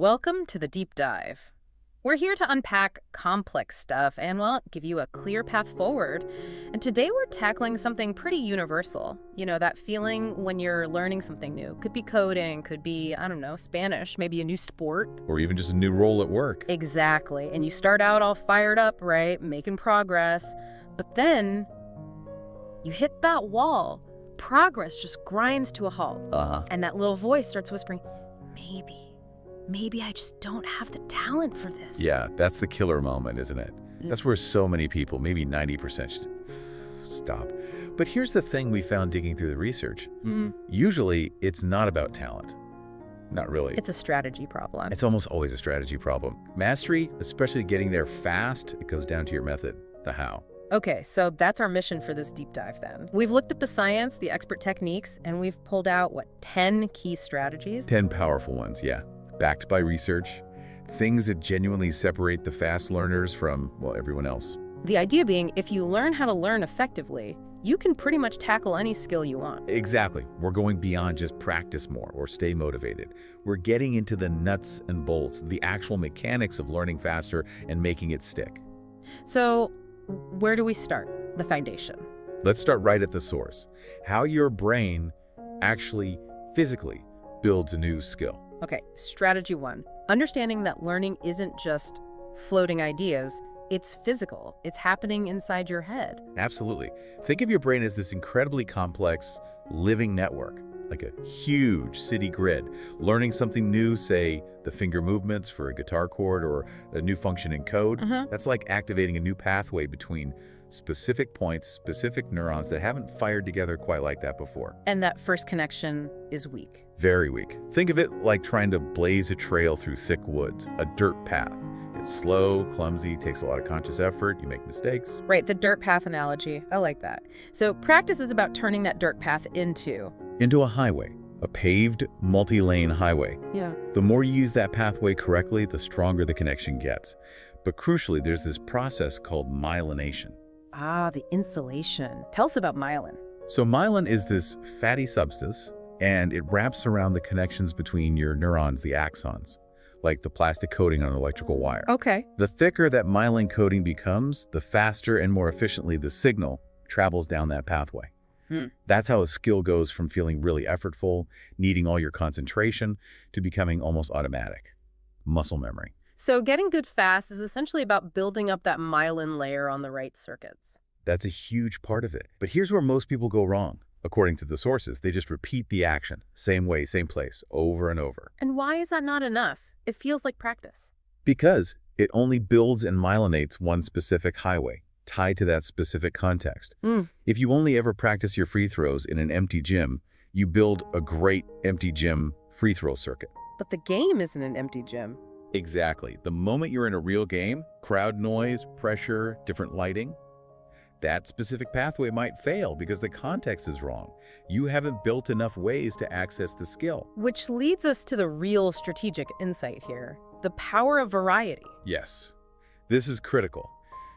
Welcome to the Deep Dive. We're here to unpack complex stuff and, well, give you a clear path forward. And today we're tackling something pretty universal. You know, that feeling when you're learning something new. Could be coding, could be, I don't know, Spanish, maybe a new sport. Or even just a new role at work. Exactly. And you start out all fired up, right? Making progress. But then you hit that wall. Progress just grinds to a halt. And that little voice starts whispering, Maybe I just don't have the talent for this. Yeah, that's the killer moment, isn't it? That's where so many people, maybe 90% should stop. But here's the thing we found digging through the research. Usually, it's not about talent. Not really. It's a strategy problem. It's almost always a strategy problem. Mastery, especially getting there fast, it goes down to your method, the how. Okay, so that's our mission for this deep dive then. We've looked at the science, the expert techniques, and we've pulled out, 10 key strategies? 10 powerful ones, yeah. Backed by research, things that genuinely separate the fast learners from, well, everyone else. The idea being, if you learn how to learn effectively, you can pretty much tackle any skill you want. Exactly. We're going beyond just practice more or stay motivated. We're getting into the nuts and bolts, the actual mechanics of learning faster and making it stick. So, where do we start? The foundation. Let's start right at the source. How your brain actually physically builds a new skill. Okay, strategy 1. Understanding that learning isn't just floating ideas, it's physical. It's happening inside your head. Absolutely. Think of your brain as this incredibly complex living network, like a huge city grid. Learning something new, say the finger movements for a guitar chord or a new function in code, that's like activating a new pathway between specific points, specific neurons that haven't fired together quite like that before. And that first connection is weak. Very weak. Think of it like trying to blaze a trail through thick woods, a dirt path. It's slow, clumsy, takes a lot of conscious effort, you make mistakes. Right, the dirt path analogy. I like that. So practice is about turning that dirt path into a highway, a paved, multi-lane highway. Yeah. The more you use that pathway correctly, the stronger the connection gets. But crucially, there's this process called myelination. Ah, the insulation. Tell us about myelin. So myelin is this fatty substance, and it wraps around the connections between your neurons, the axons, like the plastic coating on an electrical wire. Okay. The thicker that myelin coating becomes, the faster and more efficiently the signal travels down that pathway. That's how a skill goes from feeling really effortful, needing all your concentration, to becoming almost automatic. Muscle memory. So getting good fast is essentially about building up that myelin layer on the right circuits. That's a huge part of it. But here's where most people go wrong. According to the sources, they just repeat the action, same way, same place, over and over. And why is that not enough? It feels like practice. Because it only builds and myelinates one specific highway, tied to that specific context. If you only ever practice your free throws in an empty gym, you build a great empty gym free throw circuit. But the game isn't an empty gym. Exactly. The moment you're in a real game, crowd noise, pressure, different lighting, that specific pathway might fail because the context is wrong. You haven't built enough ways to access the skill. Which leads us to the real strategic insight here, the power of variety. Yes, this is critical.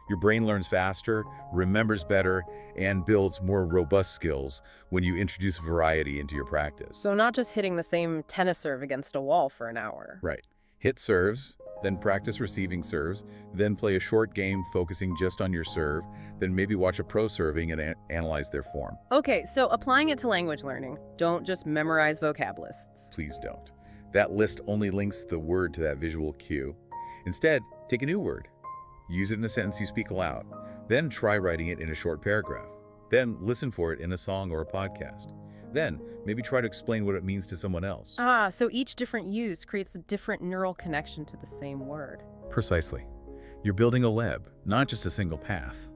Your brain learns faster, remembers better, and builds more robust skills when you introduce variety into your practice. So not just hitting the same tennis serve against a wall for an hour. Right. Hit serves, then practice receiving serves, then play a short game focusing just on your serve, then maybe watch a pro serving and analyze their form. Okay, so applying it to language learning. Don't just memorize vocab lists. Please don't. That list only links the word to that visual cue. Instead, take a new word. Use it in a sentence you speak aloud. Then try writing it in a short paragraph. Then listen for it in a song or a podcast. Then maybe try to explain what it means to someone else. Ah, so each different use creates a different neural connection to the same word. Precisely. You're building a web, not just a single path.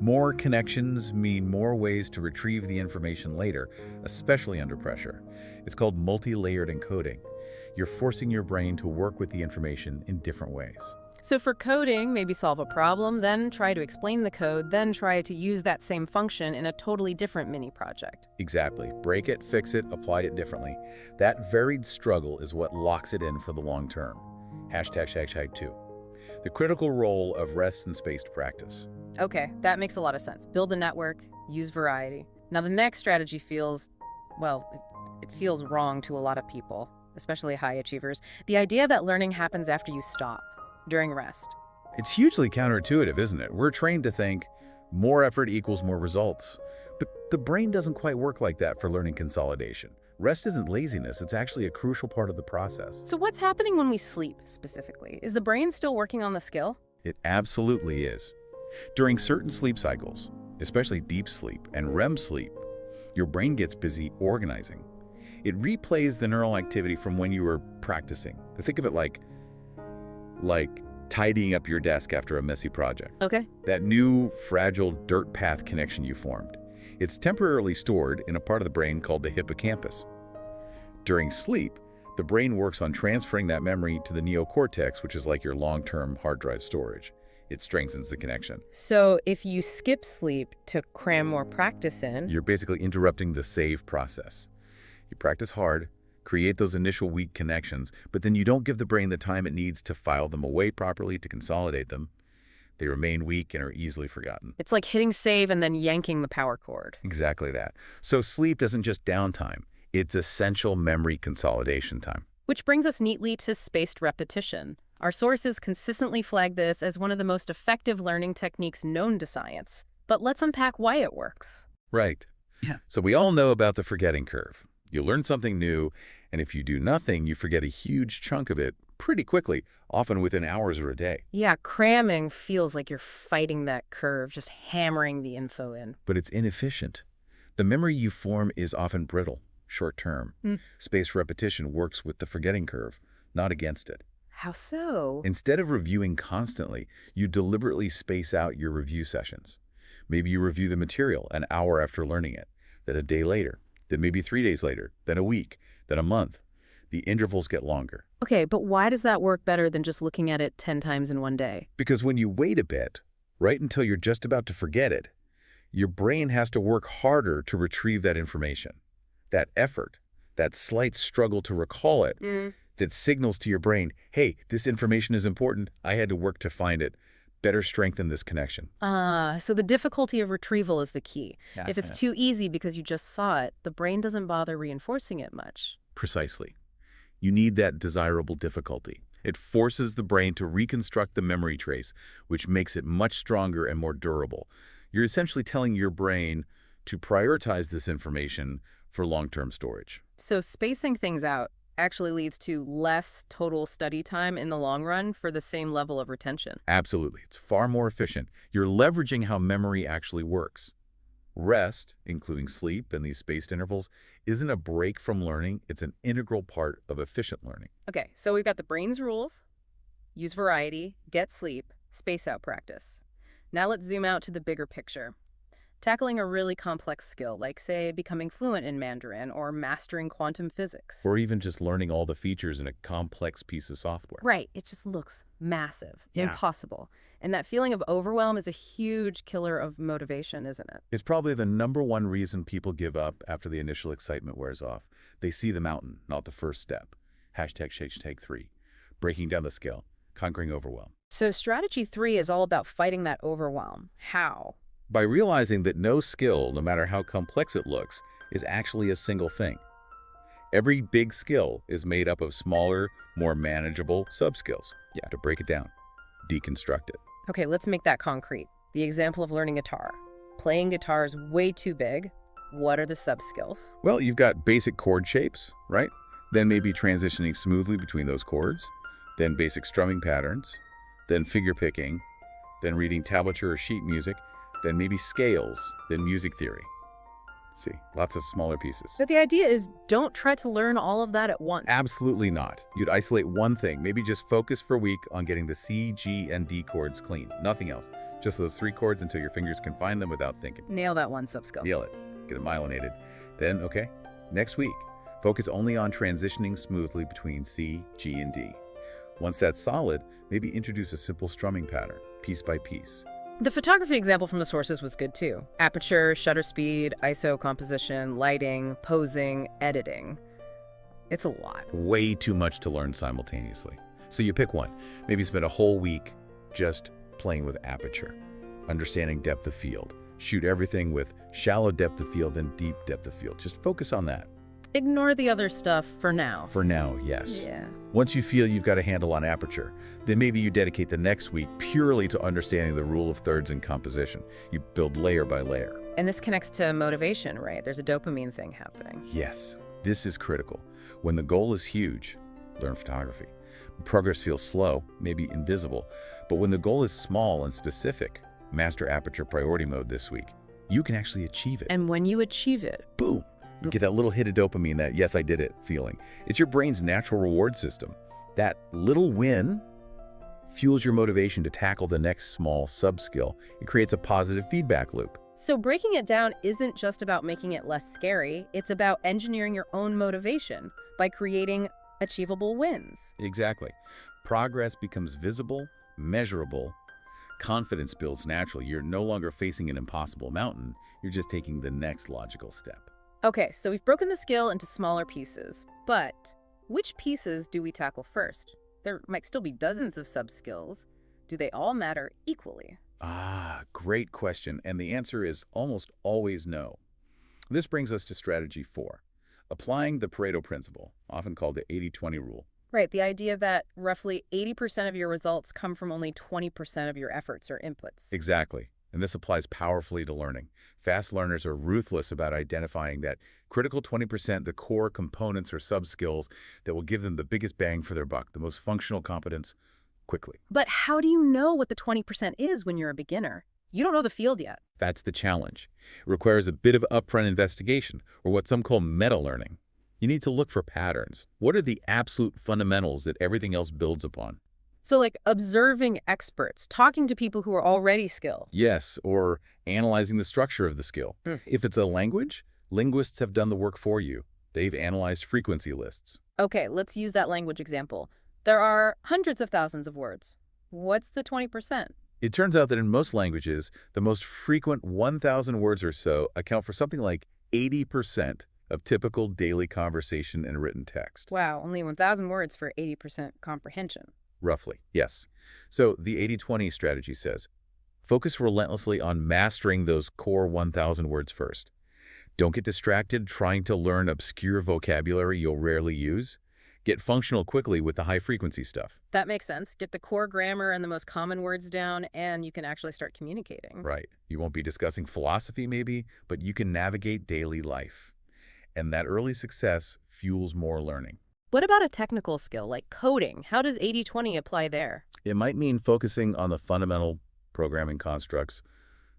More connections mean more ways to retrieve the information later, especially under pressure. It's called multi-layered encoding. You're forcing your brain to work with the information in different ways. So for coding, maybe solve a problem, then try to explain the code, then try to use that same function in a totally different mini project. Exactly. Break it, fix it, apply it differently. That varied struggle is what locks it in for the long term. #2. The critical role of rest and spaced practice. Okay, that makes a lot of sense. Build a network, use variety. Now the next strategy feels, well, it feels wrong to a lot of people. especially high achievers, the idea that learning happens after you stop, during rest. It's hugely counterintuitive, isn't it? We're trained to think more effort equals more results. But the brain doesn't quite work like that for learning consolidation. Rest isn't laziness, it's actually a crucial part of the process. So what's happening when we sleep, specifically? Is the brain still working on the skill? It absolutely is. During certain sleep cycles, especially deep sleep and REM sleep, your brain gets busy organizing. It replays the neural activity from when you were practicing. Think of it like tidying up your desk after a messy project. Okay. That new, fragile dirt path connection you formed. It's temporarily stored in a part of the brain called the hippocampus. During sleep, the brain works on transferring that memory to the neocortex, which is like your long-term hard drive storage. It strengthens the connection. So if you skip sleep to cram more practice in... You're basically interrupting the save process. You practice hard, create those initial weak connections, but then you don't give the brain the time it needs to file them away properly, to consolidate them. They remain weak and are easily forgotten. It's like hitting save and then yanking the power cord. Exactly that. So sleep isn't just downtime. It's essential memory consolidation time. Which brings us neatly to spaced repetition. Our sources consistently flag this as one of the most effective learning techniques known to science. But let's unpack why it works. Right. Yeah. So we all know about the forgetting curve. You learn something new, and if you do nothing, you forget a huge chunk of it pretty quickly, often within hours or a day. Yeah, cramming feels like you're fighting that curve, just hammering the info in. But it's inefficient. The memory you form is often brittle, short-term. Spaced repetition works with the forgetting curve, not against it. How so? Instead of reviewing constantly, you deliberately space out your review sessions. Maybe you review the material an hour after learning it, then a day later, then maybe 3 days later, then a week, then a month. The intervals get longer. Okay, but why does that work better than just looking at it 10 times in one day? Because when you wait a bit, right until you're just about to forget it, your brain has to work harder to retrieve that information. That effort, that slight struggle to recall it, that signals to your brain, hey, this information is important, I had to work to find it. Better strengthen this connection. So the difficulty of retrieval is the key. Yeah, If it's too easy because you just saw it, the brain doesn't bother reinforcing it much. Precisely. You need that desirable difficulty. It forces the brain to reconstruct the memory trace, which makes it much stronger and more durable. You're essentially telling your brain to prioritize this information for long-term storage. So spacing things out actually leads to less total study time in the long run for the same level of retention. Absolutely. It's far more efficient. You're leveraging how memory actually works. Rest, including sleep and these spaced intervals, isn't a break from learning. It's an integral part of efficient learning. Okay, so we've got the brain's rules: use variety, get sleep, space out practice. Now let's zoom out to the bigger picture. Tackling a really complex skill, like, say, becoming fluent in Mandarin or mastering quantum physics. Or even just learning all the features in a complex piece of software. Right, it just looks massive, Yeah. impossible. And that feeling of overwhelm is a huge killer of motivation, isn't it? It's probably the #1 reason people give up after the initial excitement wears off. They see the mountain, not the first step. #3. Breaking down the skill, conquering overwhelm. So strategy 3 is all about fighting that overwhelm. How? By realizing that no skill, no matter how complex it looks, is actually a single thing. Every big skill is made up of smaller, more manageable sub-skills. You have to break it down, deconstruct it. Okay, let's make that concrete. The example of learning guitar. Playing guitar is way too big. What are the sub-skills? Well, you've got basic chord shapes, right? Then maybe transitioning smoothly between those chords, then basic strumming patterns, then figure picking, then reading tablature or sheet music, then maybe scales, then music theory. See, lots of smaller pieces. But the idea is don't try to learn all of that at once. Absolutely not. You'd isolate one thing, maybe just focus for a week on getting the C, G, and D chords clean. Nothing else. Just those 3 chords until your fingers can find them without thinking. Nail that one sub-skill. Nail it. Get it myelinated. Then, okay, next week, focus only on transitioning smoothly between C, G, and D. Once that's solid, maybe introduce a simple strumming pattern, piece by piece. The photography example from the sources was good too. Aperture, shutter speed, ISO composition, lighting, posing, editing. It's a lot. Way too much to learn simultaneously. So you pick one. Maybe spend a whole week just playing with aperture, understanding depth of field. Shoot everything with shallow depth of field and deep depth of field. Just focus on that. Ignore the other stuff for now. For now, yes. Yeah. Once you feel you've got a handle on aperture, then maybe you dedicate the next week purely to understanding the rule of thirds in composition. You build layer by layer. And this connects to motivation, right? There's a dopamine thing happening. Yes, this is critical. When the goal is huge, learn photography. Progress feels slow, maybe invisible. But when the goal is small and specific, master aperture priority mode this week, you can actually achieve it. And when you achieve it, boom, you get that little hit of dopamine, that yes, I did it feeling. It's your brain's natural reward system. That little win fuels your motivation to tackle the next small sub-skill. It creates a positive feedback loop. So breaking it down isn't just about making it less scary, it's about engineering your own motivation by creating achievable wins. Exactly. Progress becomes visible, measurable. Confidence builds naturally. You're no longer facing an impossible mountain. You're just taking the next logical step. Okay, so we've broken the skill into smaller pieces, but which pieces do we tackle first? There might still be dozens of sub-skills. Do they all matter equally? Ah, great question. And the answer is almost always no. This brings us to strategy 4, applying the Pareto principle, often called the 80-20 rule. Right, the idea that roughly 80% of your results come from only 20% of your efforts or inputs. Exactly. And this applies powerfully to learning. Fast learners are ruthless about identifying that critical 20%, the core components or sub-skills that will give them the biggest bang for their buck, the most functional competence, quickly. But how do you know what the 20% is when you're a beginner? You don't know the field yet. That's the challenge. It requires a bit of upfront investigation, or what some call meta-learning. You need to look for patterns. What are the absolute fundamentals that everything else builds upon? So like observing experts, talking to people who are already skilled. Yes, or analyzing the structure of the skill. If it's a language, linguists have done the work for you. They've analyzed frequency lists. Okay, let's use that language example. There are hundreds of thousands of words. What's the 20%? It turns out that in most languages, the most frequent 1,000 words or so account for something like 80% of typical daily conversation and written text. Wow, only 1,000 words for 80% comprehension. Roughly, yes. So the 80-20 strategy says, focus relentlessly on mastering those core 1,000 words first. Don't get distracted trying to learn obscure vocabulary you'll rarely use. Get functional quickly with the high-frequency stuff. That makes sense. Get the core grammar and the most common words down, and you can actually start communicating. Right. You won't be discussing philosophy maybe, but you can navigate daily life. And that early success fuels more learning. What about a technical skill like coding? How does 80-20 apply there? It might mean focusing on the fundamental programming constructs,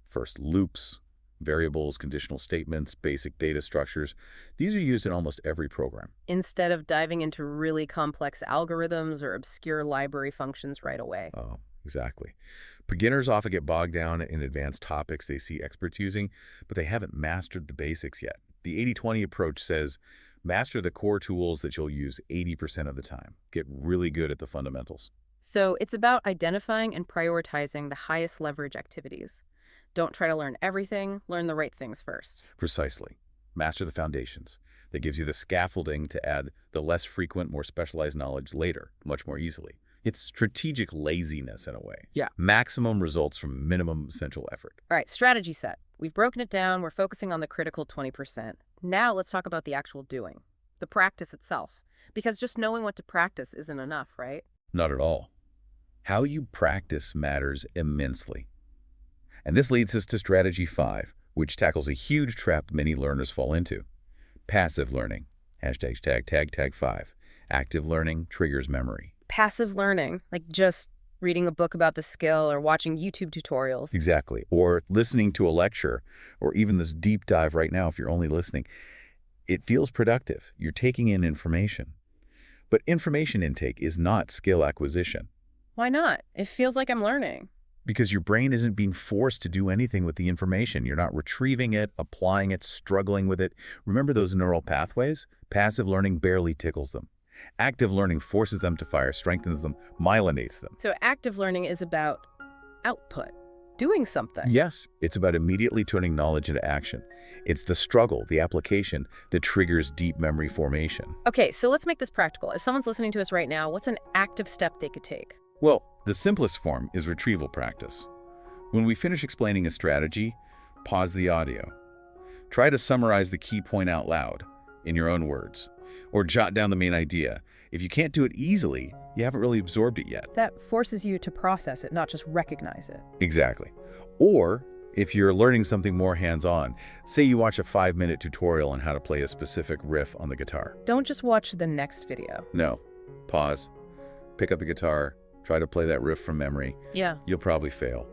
first loops, variables, conditional statements, basic data structures. These are used in almost every program. Instead of diving into really complex algorithms or obscure library functions right away. Oh, exactly. Beginners often get bogged down in advanced topics they see experts using, but they haven't mastered the basics yet. The 80-20 approach says, master the core tools that you'll use 80% of the time. Get really good at the fundamentals. So it's about identifying and prioritizing the highest leverage activities. Don't try to learn everything, learn the right things first. Precisely. Master the foundations. That gives you the scaffolding to add the less frequent, more specialized knowledge later, much more easily. It's strategic laziness in a way. Yeah. Maximum results from minimum essential effort. All right, strategy set. We've broken it down. We're focusing on the critical 20%. Now let's talk about the actual doing, the practice itself. Because just knowing what to practice isn't enough, right? Not at all. How you practice matters immensely. And this leads us to strategy 5, which tackles a huge trap many learners fall into. Passive learning. #tag 5. Active learning triggers memory. Passive learning, like just reading a book about the skill or watching YouTube tutorials. Exactly. Or listening to a lecture, or even this deep dive right now if you're only listening. It feels productive. You're taking in information. But information intake is not skill acquisition. Why not? It feels like I'm learning. Because your brain isn't being forced to do anything with the information. You're not retrieving it, applying it, struggling with it. Remember those neural pathways? Passive learning barely tickles them. Active learning forces them to fire, strengthens them, myelinates them. So active learning is about output, doing something. Yes, it's about immediately turning knowledge into action. It's the struggle, the application, that triggers deep memory formation. Okay, so let's make this practical. If someone's listening to us right now, what's an active step they could take? Well, the simplest form is retrieval practice. When we finish explaining a strategy, pause the audio. Try to summarize the key point out loud. in your own words, or jot down the main idea. If you can't do it easily, you haven't really absorbed it yet. That forces you to process it, not just recognize it. Exactly. Or if you're learning something more hands-on, say you watch a 5-minute tutorial on how to play a specific riff on the guitar. Don't just watch the next video. No. Pause. Pick up the guitar. Try to play that riff from memory. Yeah. You'll probably fail.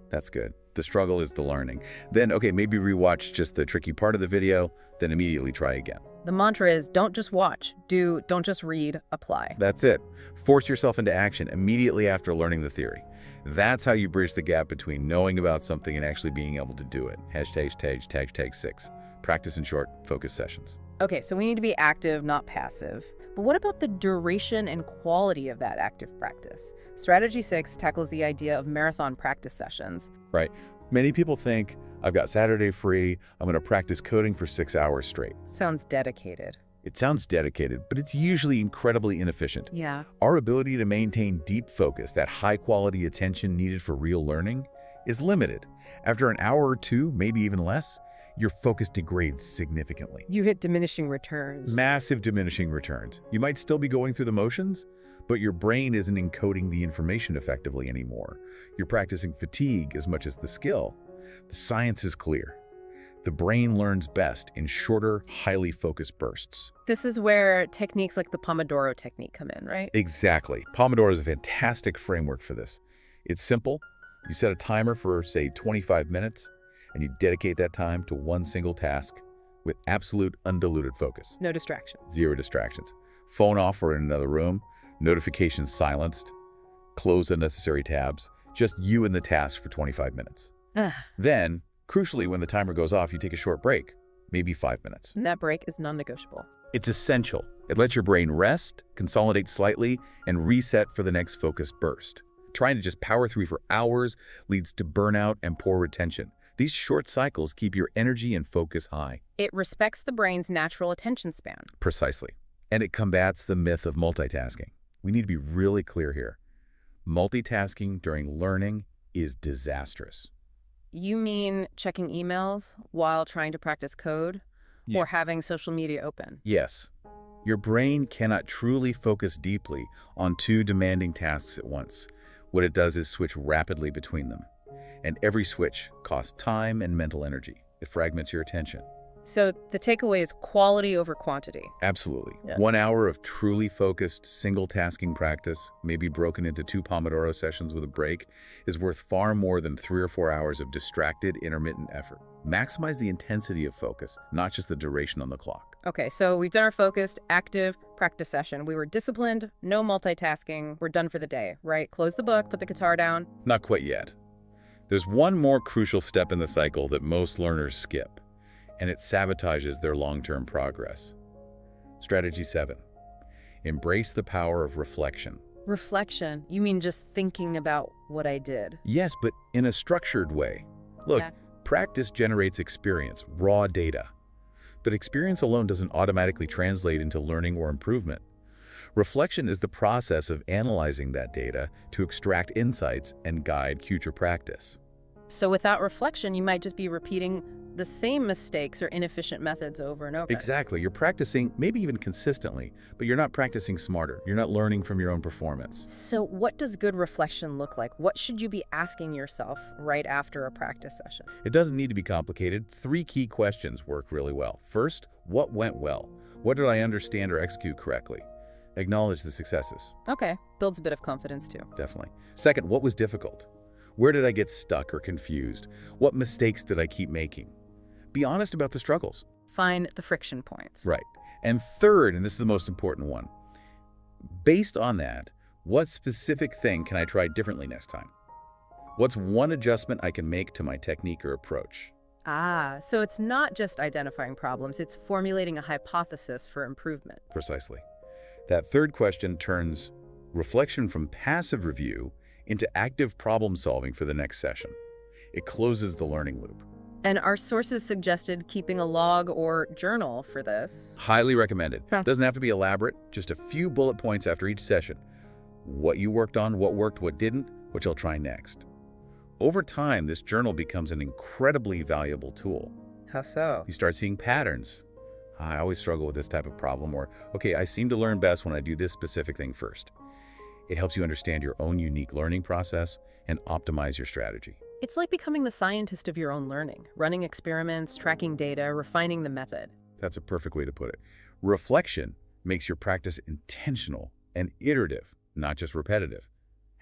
That's good. The struggle is the learning. Then, okay, maybe rewatch just the tricky part of the video, then immediately try again. The mantra is don't just watch, don't just read, apply. That's it. Force yourself into action immediately after learning the theory. That's how you bridge the gap between knowing about something and actually being able to do it. #6. Practice in short, focused sessions. Okay, so we need to be active, not passive. But what about the duration and quality of that active practice? Strategy 6 tackles the idea of marathon practice sessions. Right. Many people think, I've got Saturday free, I'm going to practice coding for 6 hours straight. Sounds dedicated. It sounds dedicated, but it's usually incredibly inefficient. Yeah. Our ability to maintain deep focus, that high-quality attention needed for real learning, is limited. After an hour or two, maybe even less, your focus degrades significantly. You hit diminishing returns. Massive diminishing returns. You might still be going through the motions, but your brain isn't encoding the information effectively anymore. You're practicing fatigue as much as the skill. The science is clear. The brain learns best in shorter, highly focused bursts. This is where techniques like the Pomodoro technique come in, right? Exactly. Pomodoro is a fantastic framework for this. It's simple. You set a timer for, say, 25 minutes, and you dedicate that time to one single task with absolute undiluted focus. No distractions. Zero distractions. Phone off or in another room, notifications silenced, close unnecessary tabs, just you and the task for 25 minutes. Then, crucially, when the timer goes off, you take a short break, maybe 5 minutes. And that break is non-negotiable. It's essential. It lets your brain rest, consolidate slightly, and reset for the next focused burst. Trying to just power through for hours leads to burnout and poor retention. These short cycles keep your energy and focus high. It respects the brain's natural attention span. Precisely. And it combats the myth of multitasking. We need to be really clear here. Multitasking during learning is disastrous. You mean checking emails while trying to practice code? Yeah. Or having social media open? Yes. Your brain cannot truly focus deeply on two demanding tasks at once. What it does is switch rapidly between them. And every switch costs time and mental energy. It fragments your attention. So the takeaway is quality over quantity. Absolutely. Yeah. 1 hour of truly focused, single-tasking practice, maybe broken into 2 Pomodoro sessions with a break, is worth far more than 3 or 4 hours of distracted, intermittent effort. Maximize the intensity of focus, not just the duration on the clock. Okay, so we've done our focused, active practice session. We were disciplined, no multitasking. We're done for the day, right? Close the book, put the guitar down. Not quite yet. There's one more crucial step in the cycle that most learners skip, and it sabotages their long-term progress. Strategy 7. Embrace the power of reflection. Reflection? You mean just thinking about what I did? Yes, but in a structured way. Look, Yeah. Practice generates experience, raw data. But experience alone doesn't automatically translate into learning or improvement. Reflection is the process of analyzing that data to extract insights and guide future practice. So without reflection, you might just be repeating the same mistakes or inefficient methods over and over. Exactly. You're practicing, maybe even consistently, but you're not practicing smarter. You're not learning from your own performance. So what does good reflection look like? What should you be asking yourself right after a practice session? It doesn't need to be complicated. 3 key questions work really well. First, what went well? What did I understand or execute correctly? Acknowledge the successes. Okay, builds a bit of confidence too. Definitely. Second, what was difficult? Where did I get stuck or confused? What mistakes did I keep making? Be honest about the struggles. Find the friction points. Right. And third, and this is the most important one, based on that, what specific thing can I try differently next time? What's one adjustment I can make to my technique or approach? Ah, so it's not just identifying problems, it's formulating a hypothesis for improvement. Precisely. That third question turns reflection from passive review into active problem solving for the next session. It closes the learning loop. And our sources suggested keeping a log or journal for this. Highly recommended. Yeah. Doesn't have to be elaborate, just a few bullet points after each session. What you worked on, what worked, what didn't, what you'll try next. Over time, this journal becomes an incredibly valuable tool. How so? You start seeing patterns. I always struggle with this type of problem, or, okay, I seem to learn best when I do this specific thing first. It helps you understand your own unique learning process and optimize your strategy. It's like becoming the scientist of your own learning, running experiments, tracking data, refining the method. That's a perfect way to put it. Reflection makes your practice intentional and iterative, not just repetitive.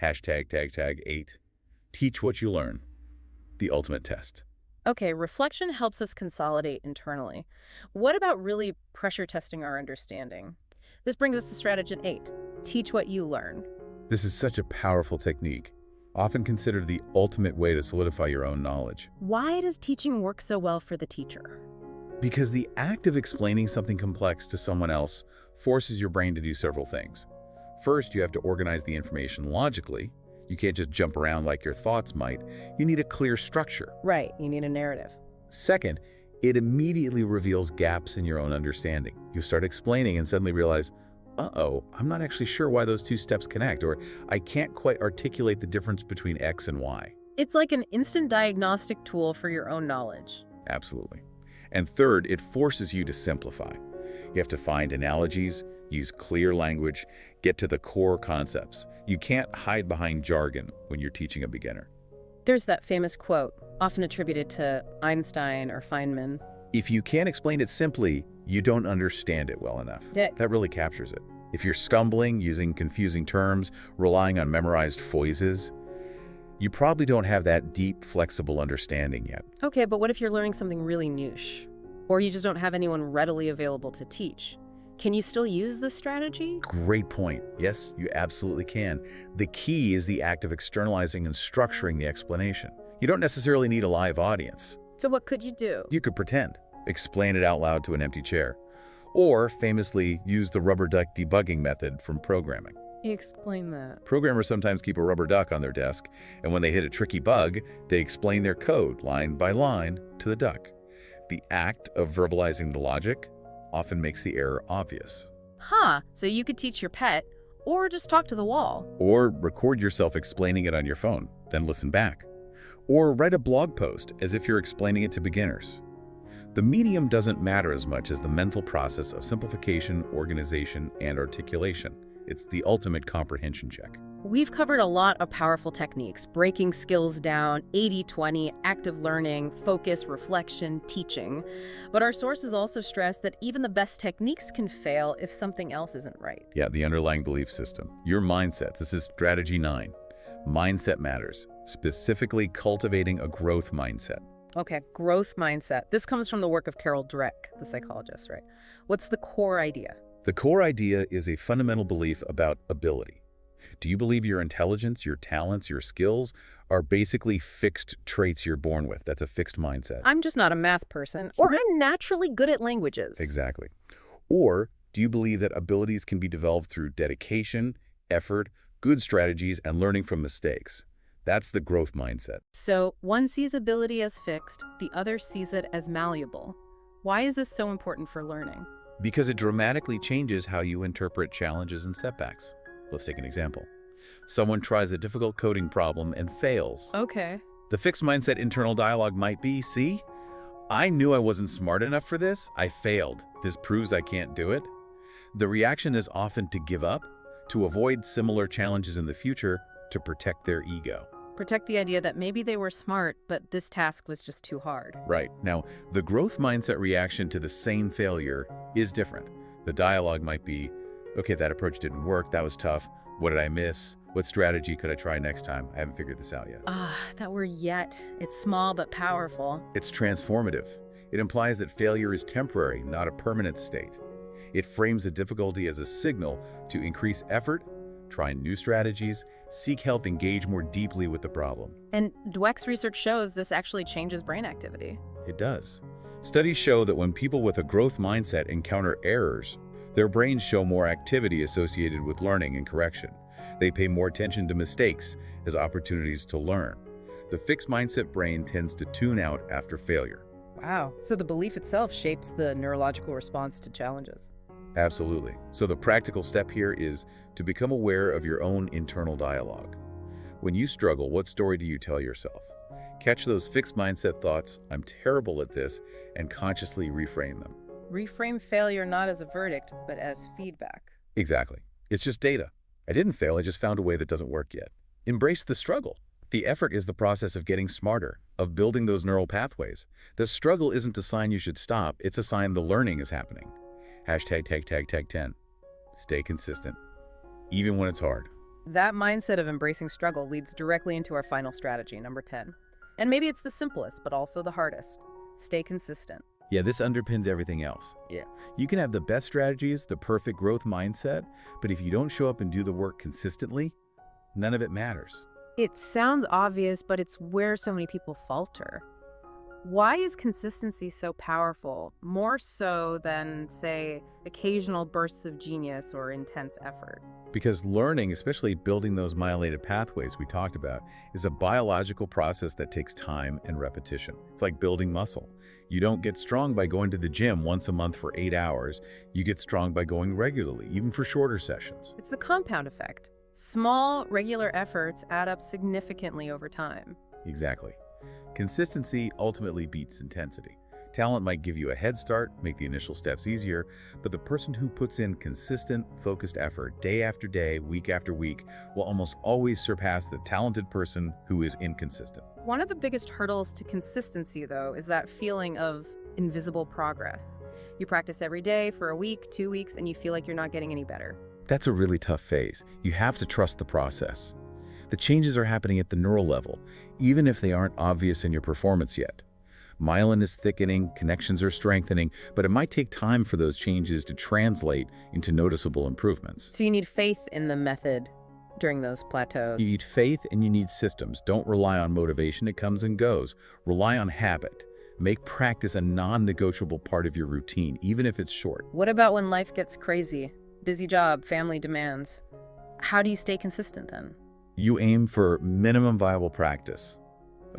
Hashtag tag tag 8. Teach what you learn. The ultimate test. Okay, reflection helps us consolidate internally. What about really pressure testing our understanding? This brings us to strategy 8. Teach what you learn. This is such a powerful technique, often considered the ultimate way to solidify your own knowledge. Why does teaching work so well for the teacher? Because the act of explaining something complex to someone else forces your brain to do several things. First, you have to organize the information logically. You can't just jump around like your thoughts might. You need a clear structure. Right, you need a narrative. Second, it immediately reveals gaps in your own understanding. You start explaining and suddenly realize, uh-oh, I'm not actually sure why those two steps connect, or I can't quite articulate the difference between X and Y. It's like an instant diagnostic tool for your own knowledge. Absolutely. And third, it forces you to simplify. You have to find analogies, use clear language, get to the core concepts. You can't hide behind jargon when you're teaching a beginner. There's that famous quote, often attributed to Einstein or Feynman. If you can't explain it simply, you don't understand it well enough. Yeah. That really captures it. If you're stumbling, using confusing terms, relying on memorized phrases, you probably don't have that deep, flexible understanding yet. Okay, but what if you're learning something really niche? Or you just don't have anyone readily available to teach? Can you still use this strategy? Great point. Yes, you absolutely can. The key is the act of externalizing and structuring the explanation. You don't necessarily need a live audience. So what could you do? You could pretend, explain it out loud to an empty chair, or famously use the rubber duck debugging method from programming. Explain that. Programmers sometimes keep a rubber duck on their desk, and when they hit a tricky bug, they explain their code line by line to the duck. The act of verbalizing the logic often makes the error obvious. Huh, so you could teach your pet, or just talk to the wall. Or record yourself explaining it on your phone, then listen back. Or write a blog post as if you're explaining it to beginners. The medium doesn't matter as much as the mental process of simplification, organization, and articulation. It's the ultimate comprehension check. We've covered a lot of powerful techniques, breaking skills down, 80-20, active learning, focus, reflection, teaching. But our sources also stress that even the best techniques can fail if something else isn't right. Yeah, the underlying belief system. Your mindset. This is strategy 9. Mindset matters, specifically cultivating a growth mindset. Okay, growth mindset. This comes from the work of Carol Dweck, the psychologist, right? What's the core idea? The core idea is a fundamental belief about ability. Do you believe your intelligence, your talents, your skills are basically fixed traits you're born with? That's a fixed mindset. I'm just not a math person, or I'm naturally good at languages. Exactly. Or do you believe that abilities can be developed through dedication, effort, good strategies, and learning from mistakes? That's the growth mindset. So one sees ability as fixed, the other sees it as malleable. Why is this so important for learning? Because it dramatically changes how you interpret challenges and setbacks. Let's take an example. Someone tries a difficult coding problem and fails. Okay. The fixed mindset internal dialogue might be, see, I knew I wasn't smart enough for this. I failed. This proves I can't do it. The reaction is often to give up, to avoid similar challenges in the future, to protect their ego. Protect the idea that maybe they were smart, but this task was just too hard. Right. Now, the growth mindset reaction to the same failure is different. The dialogue might be, okay, that approach didn't work. That was tough. What did I miss? What strategy could I try next time? I haven't figured this out yet. That word yet. It's small but powerful. It's transformative. It implies that failure is temporary, not a permanent state. It frames the difficulty as a signal to increase effort, try new strategies, seek help, engage more deeply with the problem. And Dweck's research shows this actually changes brain activity. It does. Studies show that when people with a growth mindset encounter errors, their brains show more activity associated with learning and correction. They pay more attention to mistakes as opportunities to learn. The fixed mindset brain tends to tune out after failure. Wow. So the belief itself shapes the neurological response to challenges. Absolutely. So the practical step here is to become aware of your own internal dialogue. When you struggle, what story do you tell yourself? Catch those fixed mindset thoughts, I'm terrible at this, and consciously reframe them. Reframe failure not as a verdict, but as feedback. Exactly. It's just data. I didn't fail, I just found a way that doesn't work yet. Embrace the struggle. The effort is the process of getting smarter, of building those neural pathways. The struggle isn't a sign you should stop, it's a sign the learning is happening. Hashtag tag 10. Stay consistent, even when it's hard. That mindset of embracing struggle leads directly into our final strategy, number 10. And maybe it's the simplest, but also the hardest. Stay consistent. Yeah, this underpins everything else. Yeah. You can have the best strategies, the perfect growth mindset, but if you don't show up and do the work consistently, none of it matters. It sounds obvious, but it's where so many people falter. Why is consistency so powerful, more so than, say, occasional bursts of genius or intense effort? Because learning, especially building those myelinated pathways we talked about, is a biological process that takes time and repetition. It's like building muscle. You don't get strong by going to the gym once a month for 8 hours. You get strong by going regularly, even for shorter sessions. It's the compound effect. Small, regular efforts add up significantly over time. Exactly. Consistency ultimately beats intensity. Talent might give you a head start, make the initial steps easier, but the person who puts in consistent, focused effort day after day, week after week, will almost always surpass the talented person who is inconsistent. One of the biggest hurdles to consistency, though, is that feeling of invisible progress. You practice every day for a week, 2 weeks, and you feel like you're not getting any better. That's a really tough phase. You have to trust the process. The changes are happening at the neural level, even if they aren't obvious in your performance yet. Myelin is thickening, connections are strengthening, but it might take time for those changes to translate into noticeable improvements. So you need faith in the method during those plateaus. You need faith and you need systems. Don't rely on motivation, it comes and goes. Rely on habit. Make practice a non-negotiable part of your routine, even if it's short. What about when life gets crazy? Busy job, family demands. How do you stay consistent then? You aim for minimum viable practice.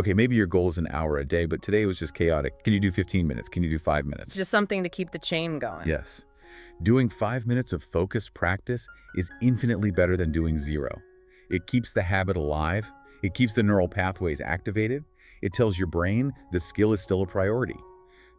Okay, maybe your goal is an hour a day, but today was just chaotic. Can you do 15 minutes? Can you do 5 minutes? It's just something to keep the chain going. Yes. Doing 5 minutes of focused practice is infinitely better than doing 0. It keeps the habit alive. It keeps the neural pathways activated. It tells your brain the skill is still a priority.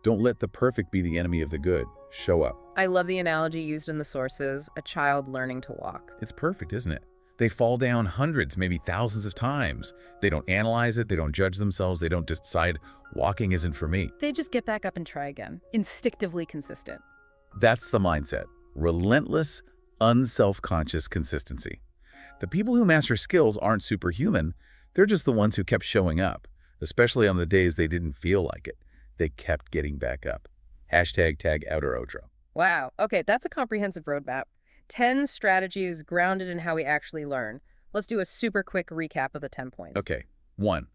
Don't let the perfect be the enemy of the good. Show up. I love the analogy used in the sources, a child learning to walk. It's perfect, isn't it? They fall down hundreds, maybe thousands of times. They don't analyze it, they don't judge themselves, they don't decide walking isn't for me. They just get back up and try again. Instinctively consistent. That's the mindset. Relentless, unself-conscious consistency. The people who master skills aren't superhuman. They're just the ones who kept showing up, especially on the days they didn't feel like it. They kept getting back up. Hashtag tag out or outro. Wow. Okay, that's a comprehensive roadmap. 10 strategies grounded in how we actually learn. Let's do a super quick recap of the 10 points. Okay. 1.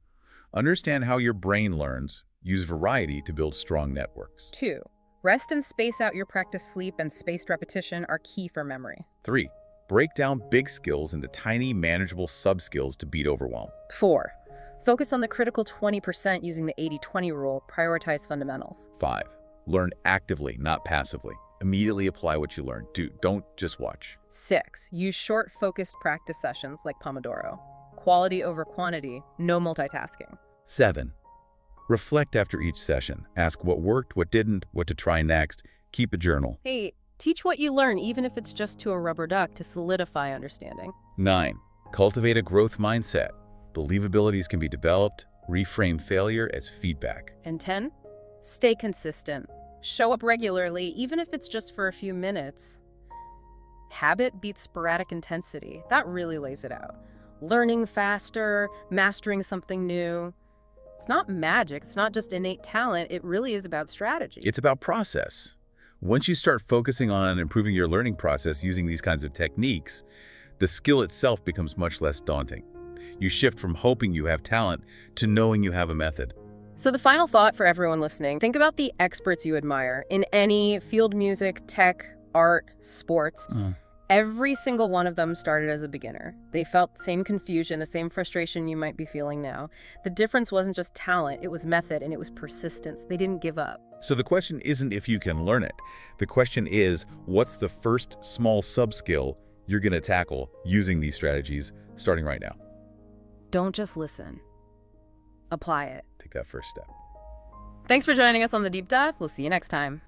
Understand how your brain learns. Use variety to build strong networks. 2. Rest and space out your practice. Sleep and spaced repetition are key for memory. 3. Break down big skills into tiny, manageable sub-skills to beat overwhelm. 4. Focus on the critical 20% using the 80-20 rule. Prioritize fundamentals. 5. Learn actively, not passively. Immediately apply what you learn. Don't just watch. 6. Use short, focused practice sessions like Pomodoro. Quality over quantity, no multitasking. 7. Reflect after each session. Ask what worked, what didn't, what to try next. Keep a journal. Hey, teach what you learn, even if it's just to a rubber duck, to solidify understanding. 9. Cultivate a growth mindset. Believabilities can be developed. Reframe failure as feedback. And 10. Stay consistent. Show up regularly, even if it's just for a few minutes. Habit beats sporadic intensity. That really lays it out. Learning faster, mastering something new. It's not magic. It's not just innate talent. It really is about strategy. It's about process. Once you start focusing on improving your learning process using these kinds of techniques, the skill itself becomes much less daunting. You shift from hoping you have talent to knowing you have a method. So the final thought for everyone listening, think about the experts you admire in any field: music, tech, art, sports. Every single one of them started as a beginner. They felt the same confusion, the same frustration you might be feeling now. The difference wasn't just talent, it was method and it was persistence. They didn't give up. So the question isn't if you can learn it. The question is, what's the first small sub-skill you're going to tackle using these strategies starting right now? Don't just listen. Apply it. Take that first step. Thanks for joining us on The Deep Dive. We'll see you next time.